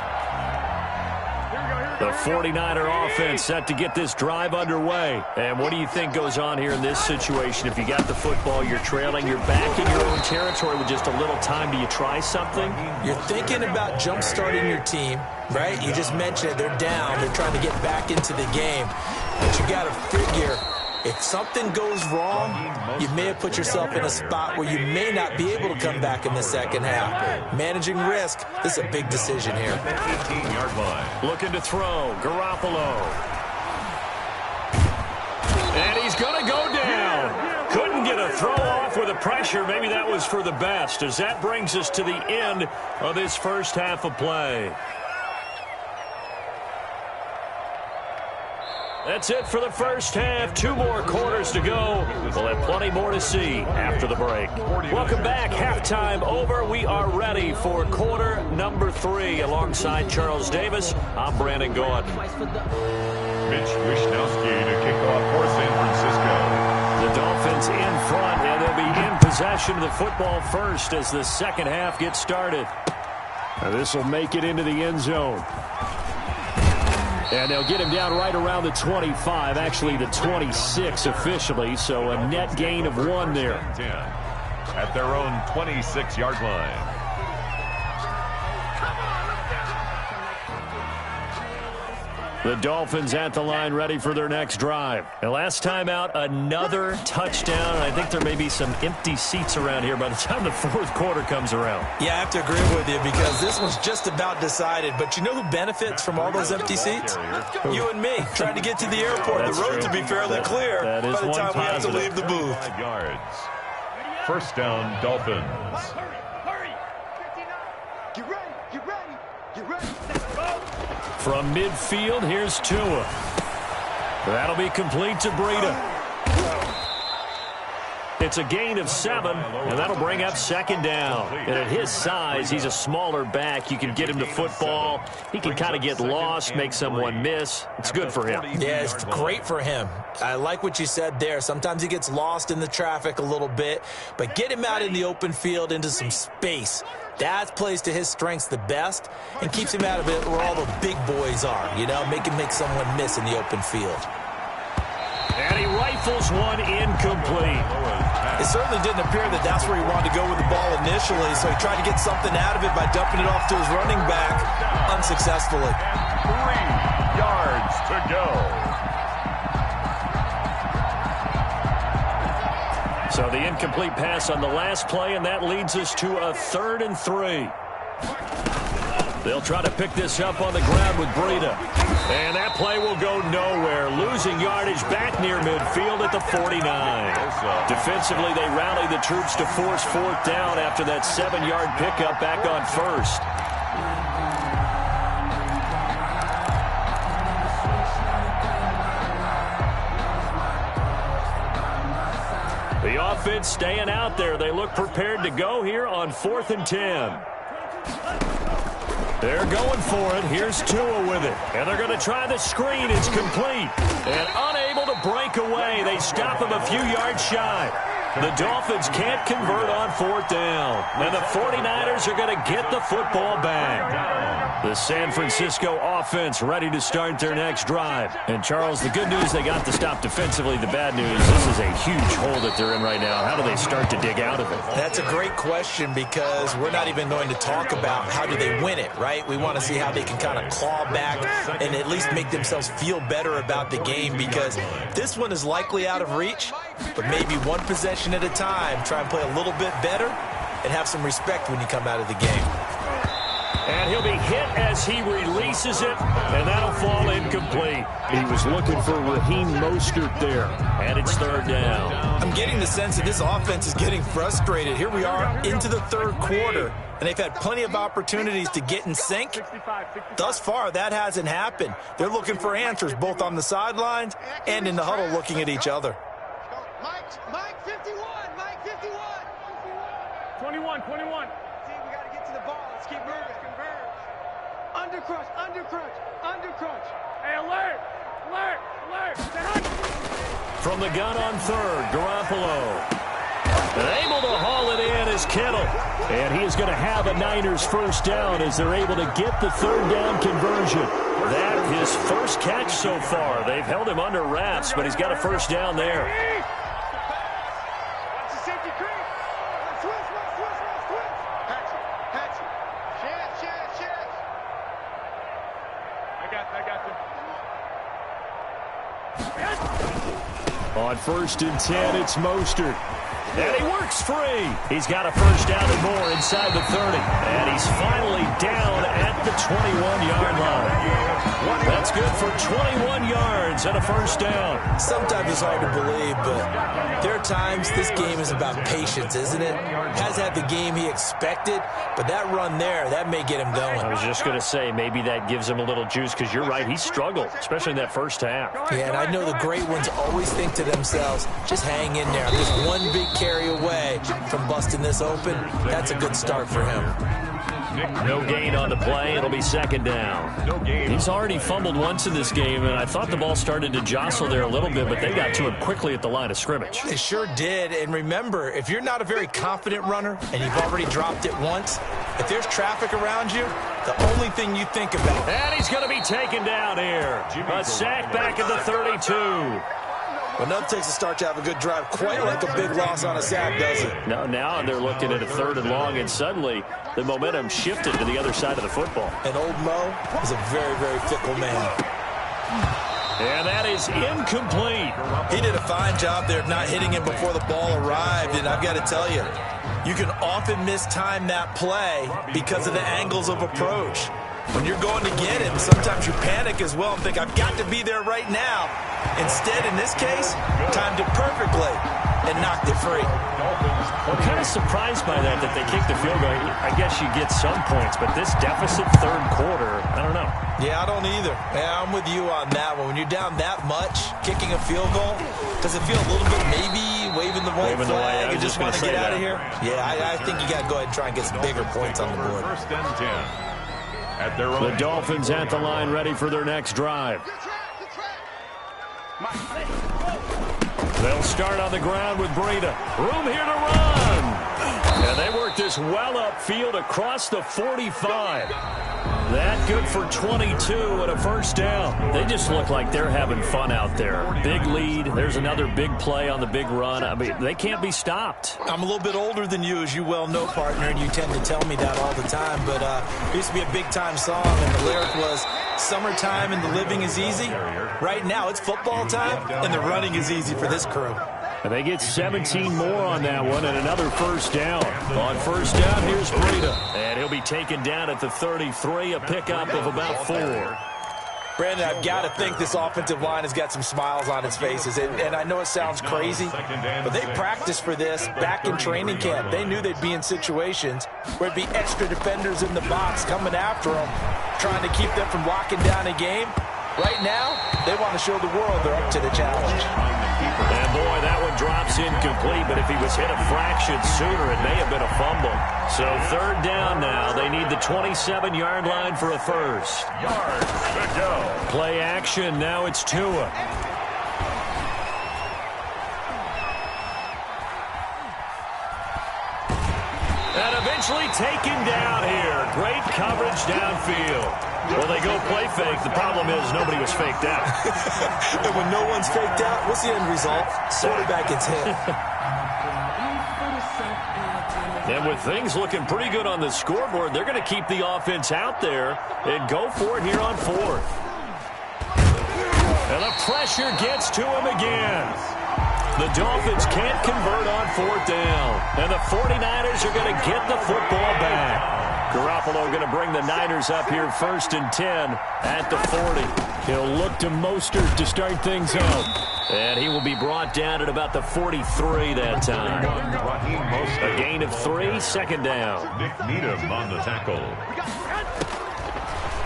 Here we go. The 49er offense set to get this drive underway. And what do you think goes on here in this situation? If you got the football, you're trailing, you're back in your own territory with just a little time. Do you try something? You're thinking about jump-starting your team, right? You just mentioned it. They're down. They're trying to get back into the game. But you got to figure, if something goes wrong, you may have put yourself in a spot where you may not be able to come back in the second half. Managing risk, this is a big decision here. 18-yard line. Looking to throw, Garoppolo. And he's going to go down. Couldn't get a throw off with the pressure. Maybe that was for the best, as that brings us to the end of this first half of play. That's it for the first half. 2 more quarters to go. We'll have plenty more to see after the break. Welcome back. Halftime over. We are ready for quarter number 3. Alongside Charles Davis, I'm Brandon Gordon. Mitch Wishnowsky to kick off for San Francisco. The Dolphins in front, and they'll be in possession of the football first as the second half gets started. Now this will make it into the end zone. And they'll get him down right around the 25, actually the 26 officially, so a net gain of 1 there. 10 at their own 26-yard line. The Dolphins at the line ready for their next drive. And last time out, another touchdown. I think there may be some empty seats around here by the time the fourth quarter comes around. Yeah, I have to agree with you because this one's just about decided. But you know who benefits from all those empty seats? You and me, trying to get to the airport. That's the roads true. will be fairly clear that is by the time we have to positive. leave the booth. 5 yards. First down, Dolphins. Hurry! 59. Get ready! Get ready! Get ready! Let's go! From midfield, here's Tua. That'll be complete to Breida. It's a gain of 7, and that'll bring up second down. And at his size, he's a smaller back. You can get him to football. He can kind of get lost, make someone miss. It's good for him. Yeah, it's great for him. I like what you said there. Sometimes he gets lost in the traffic a little bit, but get him out in the open field into some space. That plays to his strengths the best and keeps him out of it where all the big boys are, you know, make someone miss in the open field. And he rifles one incomplete. It certainly didn't appear that that's where he wanted to go with the ball initially, so he tried to get something out of it by dumping it off to his running back unsuccessfully. 3 yards to go. So the incomplete pass on the last play, and that leads us to a 3rd and 3. They'll try to pick this up on the ground with Breida. And that play will go nowhere. Losing yardage back near midfield at the 49. Defensively, they rally the troops to force 4th down after that 7-yard pickup back on 1st. The offense staying out there. They look prepared to go here on 4th and 10. They're going for it. Here's Tua with it. And they're going to try the screen. It's complete. And unable to break away. They stop him a few yards shy. The Dolphins can't convert on 4th down. And the 49ers are going to get the football back. The San Francisco offense ready to start their next drive. And, Charles, the good news, they got the stop defensively. The bad news, this is a huge hole that they're in right now. How do they start to dig out of it? That's a great question because we're not even going to talk about how do they win it, right? We want to see how they can kind of claw back and at least make themselves feel better about the game because this one is likely out of reach, but maybe one possession at a time. Try and play a little bit better and have some respect when you come out of the game. And he'll be hit as he releases it, and that'll fall incomplete. He was looking for Raheem Mostert there, and it's 3rd down. I'm getting the sense that this offense is getting frustrated. Here we are into the 3rd quarter, and they've had plenty of opportunities to get in sync. Thus far, that hasn't happened. They're looking for answers both on the sidelines and in the huddle looking at each other. Mike 51, Mike 51. 21. See, we got to get to the ball. Let's keep moving. Under crunch. Hey, alert! From the gun on 3rd, Garoppolo. Able to haul it in is Kittle. And he is going to have a Niners 1st down as they're able to get the 3rd down conversion. that his first catch so far. They've held him under wraps, but he's got a first down there. On 1st and 10, it's Mostert. And he works free. He's got a first down and more inside the 30. And he's finally down at the 21-yard line. That's good for 21 yards and a first down. Sometimes it's hard to believe, but there are times this game is about patience, isn't it? Has had the game he expected, but that run there, that may get him going. I was just going to say, maybe that gives him a little juice, because you're right, he struggled, especially in that first half. Yeah, and I know the great ones always think to themselves, just hang in there. I'm just one big carry away from busting this open. That's a good start for him. No gain on the play. It'll be second down. He's already fumbled once in this game, and I thought the ball started to jostle there a little bit, but they got to him quickly at the line of scrimmage. They sure did. And remember, if you're not a very confident runner and you've already dropped it once, if there's traffic around you, the only thing you think about. And he's going to be taken down here. A sack back at the 32. Well, nothing takes a start to have a good drive quite like a big loss on a sack, does it? No, now they're looking at a 3rd and long, and suddenly the momentum shifted to the other side of the football. And old Mo is a very, very fickle man. And that is incomplete. He did a fine job there of not hitting him before the ball arrived, and I've got to tell you, you can often mistime that play because of the angles of approach. When you're going to get him, sometimes you panic as well and think, I've got to be there right now. Instead, in this case, timed it perfectly and knocked it free. I'm kind of surprised by that they kicked the field goal. I guess you get some points, but this deficit 3rd quarter, I don't know. Yeah, I don't either. Yeah, I'm with you on that one. When you're down that much, kicking a field goal, does it feel a little bit maybe waving the white flag and just want to get out of here? Yeah, I think you got to go ahead and try and get some bigger points on the board. 1st and 10. The Dolphins at the line, ready for their next drive. They'll start on the ground with Breida. Room here to run. And they work this well upfield across the 45. That good for 22 and a first down. They just look like they're having fun out there. Big lead. There's another big play on the big run. I mean, they can't be stopped. I'm a little bit older than you, as you well know, partner, and you tend to tell me that all the time. But it used to be a big-time song, and the lyric was, summertime and the living is easy. Right now, it's football time, and the running is easy for this crew. And they get 17 more on that one and another first down. On first down, here's Breida. And he'll be taken down at the 33, a pickup of about 4. Brandon, I've got to think this offensive line has got some smiles on its faces. And I know it sounds crazy, but they practiced for this back in training camp. They knew they'd be in situations where it'd be extra defenders in the box coming after them, trying to keep them from locking down a game. Right now, they want to show the world they're up to the challenge. And boy, that one drops incomplete, but if he was hit a fraction sooner, it may have been a fumble. So 3rd down now. They need the 27-yard line for a first. Yards to go. Play action. Now it's Tua. And eventually taken down here. Great coverage downfield. Well, they go play fake. The problem is nobody was faked out. And when no one's faked out, what's the end result? Quarterback gets hit. And with things looking pretty good on the scoreboard, they're going to keep the offense out there and go for it here on 4th. And the pressure gets to him again. The Dolphins can't convert on 4th down. And the 49ers are going to get the football back. Garoppolo going to bring the Niners up here 1st and 10 at the 40. He'll look to Mostert to start things out. And he will be brought down at about the 43 that time. A gain of 3, 2nd down. Nick Needham on the tackle.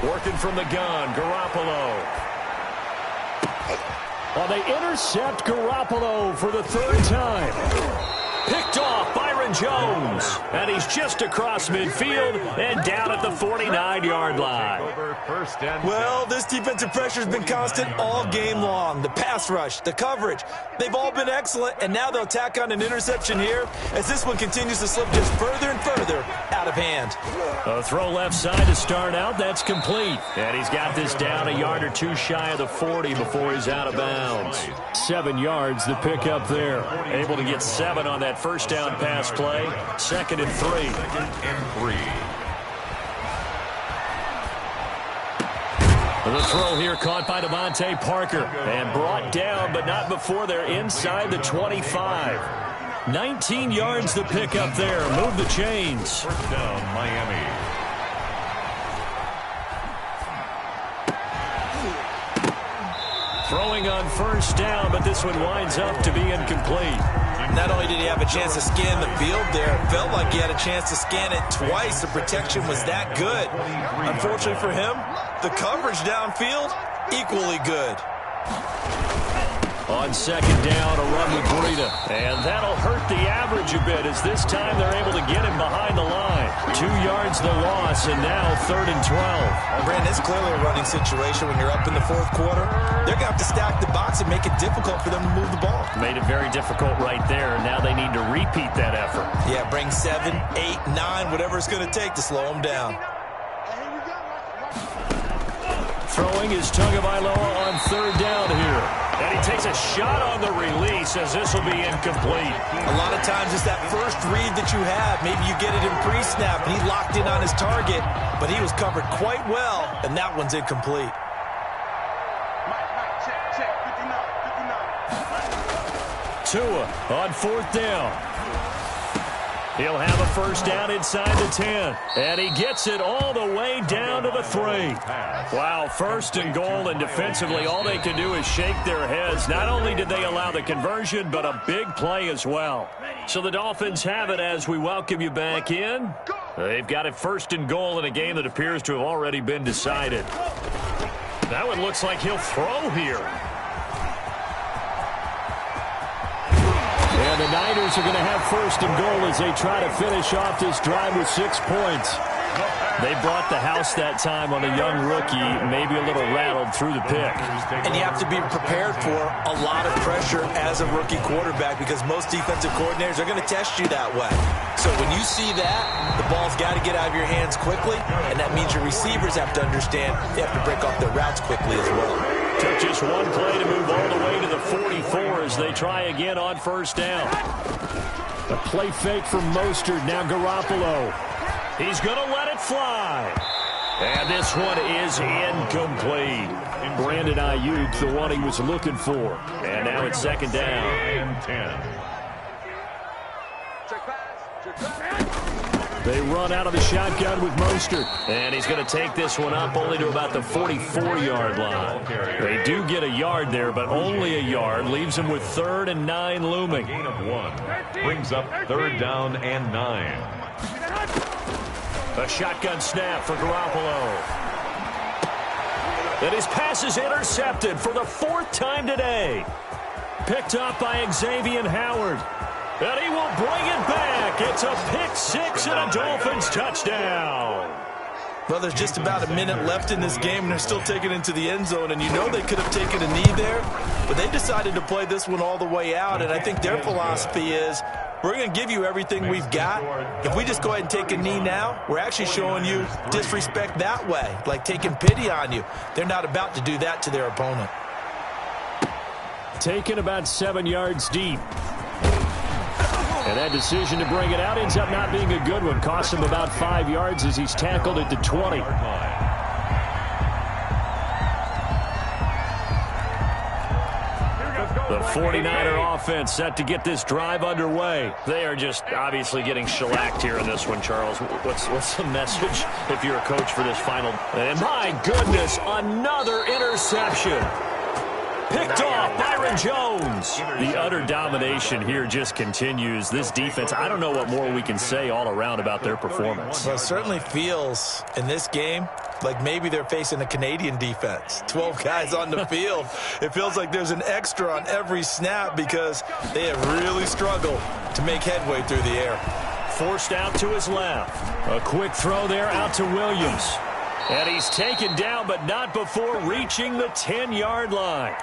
Working from the gun, Garoppolo. Well, they intercept Garoppolo for the 3rd time. Picked off by Byron Jones. And he's just across midfield and down at the 49-yard line. Well, this defensive pressure has been constant all game long. The pass rush, the coverage, they've all been excellent, and now they'll tack on an interception here as this one continues to slip just further and further out of hand. A throw left side to start out. That's complete. And he's got this down a yard or two shy of the 40 before he's out of bounds. 7 yards, the pickup there. Able to get 7 on that first down pass play. 2nd and 3. 2nd and 3. The throw here caught by Devontae Parker and brought down, but not before they're inside the 25. 19 yards the pickup there. Move the chains. First down, Miami. Throwing on first down, but this one winds up to be incomplete. Not only did he have a chance to scan the field there, it felt like he had a chance to scan it twice. The protection was that good. Unfortunately for him, the coverage downfield, equally good. On 2nd down, a run with Breida. And that'll hurt the average a bit as this time they're able to get him behind the line. 2 yards the loss, and now 3rd and 12. Brandon, it's clearly a running situation when you're up in the 4th quarter. They're going to have to stack the box and make it difficult for them to move the ball. Made it very difficult right there, and now they need to repeat that effort. Yeah, bring 7, 8, 9, whatever it's going to take to slow them down. Throwing is Tagovailoa on 3rd down here. And he takes a shot on the release as this will be incomplete. A lot of times it's that first read that you have. Maybe you get it in pre-snap, and he locked in on his target, but he was covered quite well, and that one's incomplete. Tua on 4th down. He'll have a first down inside the 10. And he gets it all the way down to the 3. Wow, 1st and goal, and defensively all they can do is shake their heads. Not only did they allow the conversion, but a big play as well. So the Dolphins have it as we welcome you back in. They've got it 1st and goal in a game that appears to have already been decided. That one looks like he'll throw here. And the Niners are going to have 1st and goal as they try to finish off this drive with 6 points. They brought the house that time on a young rookie, maybe a little rattled through the pick. And you have to be prepared for a lot of pressure as a rookie quarterback because most defensive coordinators are going to test you that way. So when you see that, the ball's got to get out of your hands quickly, and that means your receivers have to understand they have to break off their routes quickly as well. Took just one play to move all the way to the 44 as they try again on 1st down. A play fake from Mostert, now Garoppolo. He's going to let it fly. And this one is incomplete. Brandon Ayuk, the one he was looking for. And now it's 2nd down. 10. They run out of the shotgun with Mostert. And he's going to take this one up only to about the 44-yard line. They do get a yard there, but only a yard. Leaves him with 3rd and 9 looming. Gain of 1. Brings up 3rd down and 9. A shotgun snap for Garoppolo. And his pass is intercepted for the 4th time today. Picked up by Xavier Howard. And he will bring it back. It's a pick 6 and a Dolphins touchdown. Well, there's just about a minute left in this game, and they're still taking it into the end zone. And you know they could have taken a knee there, but they decided to play this one all the way out. And I think their philosophy is, we're going to give you everything we've got. If we just go ahead and take a knee now, we're actually showing you disrespect that way, like taking pity on you. They're not about to do that to their opponent. Taken about 7 yards deep. And that decision to bring it out ends up not being a good one. Costs him about 5 yards as he's tackled at the 20. The 49er offense set to get this drive underway. They are just obviously getting shellacked here in this one, Charles. What's the message if you're a coach for this final? And my goodness, another interception. Picked off, Byron Jones. The utter domination here just continues. This defense, I don't know what more we can say all around about their performance. Well, it certainly feels in this game like maybe they're facing a Canadian defense. 12 guys on the field. It feels like there's an extra on every snap because they have really struggled to make headway through the air. Forced out to his left. A quick throw there out to Williams. And he's taken down, but not before reaching the 10-yard line.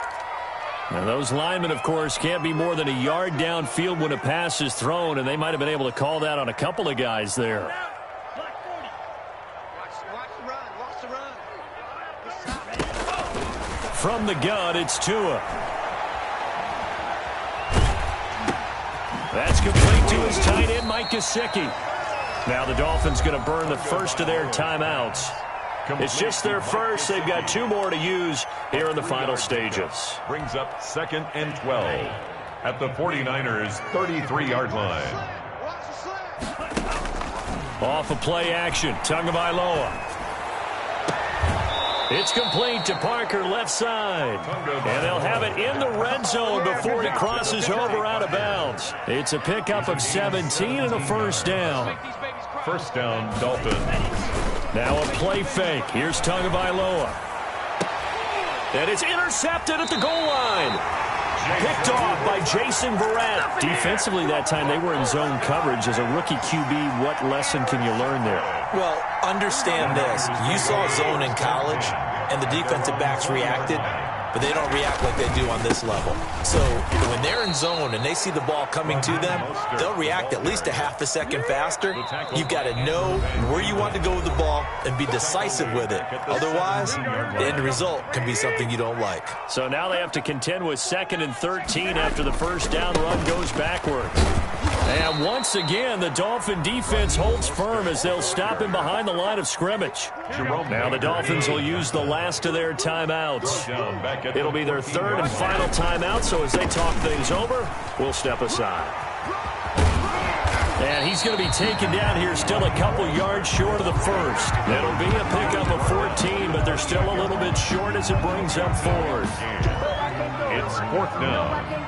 Now, those linemen, of course, can't be more than a yard downfield when a pass is thrown, and they might have been able to call that on a couple of guys there. Watch the run. From the gun, it's Tua. That's complete to his tight end, Mike Gesicki. Now the Dolphins going to burn the first of their timeouts. It's just their first. They've got 2 more to use here in the final stages. Brings up 2nd and 12 at the 49ers' 33-yard line. Off of play action, Tagovailoa. It's complete to Parker, left side. And they'll have it in the red zone before he crosses over out of bounds. It's a pickup of 17 and a first down. First down, Dolphins. Now a play fake. Here's Tagovailoa. And it's intercepted at the goal line. Picked off by Jason Verrett. Defensively that time, they were in zone coverage. As a rookie QB, what lesson can you learn there? Well, understand this. You saw zone in college, and the defensive backs reacted, but they don't react like they do on this level. So when they're in zone and they see the ball coming to them, they'll react at least a half a second faster. You've got to know where you want to go with the ball and be decisive with it. Otherwise, the end result can be something you don't like. So now they have to contend with 2nd and 13 after the first down run goes backward. And once again, the Dolphin defense holds firm as they'll stop him behind the line of scrimmage. Now the Dolphins will use the last of their timeouts. It'll be their 3rd and final timeout, so as they talk things over, we'll step aside. And he's going to be taken down here, still a couple yards short of the first. It'll be a pickup of 14, but they're still a little bit short as it brings up 4th. It's 4th down.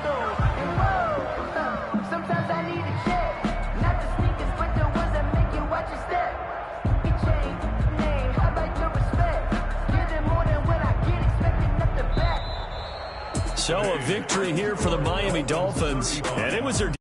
So a victory here for the Miami Dolphins, and it was their